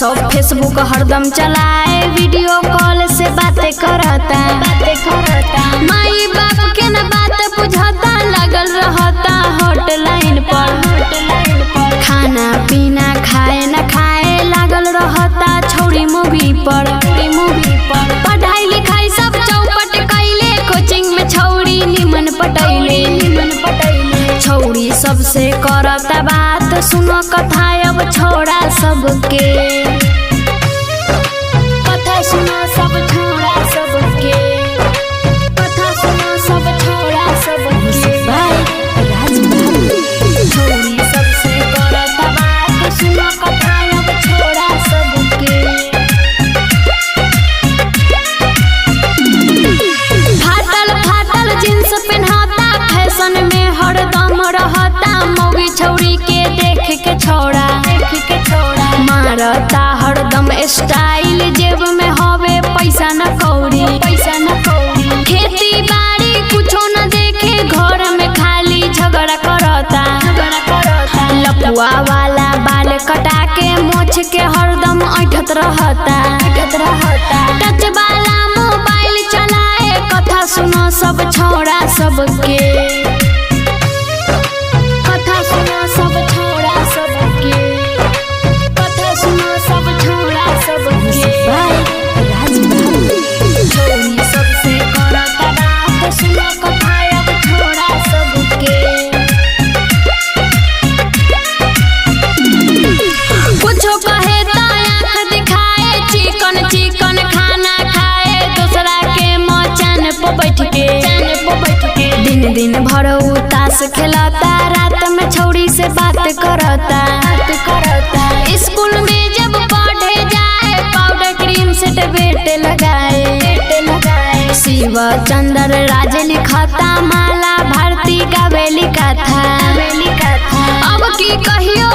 WhatsApp Facebook हरदम चलाए, video call से बातें करता। माई बाप के न बात बुझता, लगल रहता हॉटलाइन पर। खाना पीना खाए न खाए लागल रहता छौड़ी मूवी पर। पढ़ाई लिखाई सब चौपट कैले, कोचिंग में छौड़ी निमन पटैले। छौड़ी सबसे करता बात, सुनो कथा अब छोड़ा सबके। कथा सुनो सब छोड़ा सबके, कथा सुनो सब छोड़ा सबके। छौड़ी सबसे करता बात, सुनो कथा अब छोड़ा सबके। फाटल फाटल जींस पहनता, फैशन में हरदम रहता। मौगी छौड़ी के देख के छोड़ा मारता हरदम स्टाइल, जेब में हवे पैसा न कौड़ी। खेती बाड़ी कुछो न देखे, घर में खाली झगड़ा करता। लपुआ वाला बाल कटा के मोछ के हरदम ऐठत रहता। टच वाला मोबाइल चलाए, कथा सुनो सब छोड़ा सबके। कथा सुनो सब छोड़ा सबके, कथा सुनो सब छोड़ा सबके। छौड़ी सबसे करता बात, सुनो कथा अब छोड़ा सबके। कुछो कहे तो आँख दिखाए, चिकन चिकन खाना खाए, दूसरा के मचान पे बैठ के। दिन दिन भर ताश खेलता, रात में छौड़ी से बात करता। स्कूल में जब पढ़े जाए, पाउडर क्रीम सेट बेट लगाए। शिव चंद्र राज लिखता, माला भारती गावेली कथा। अब की कहियो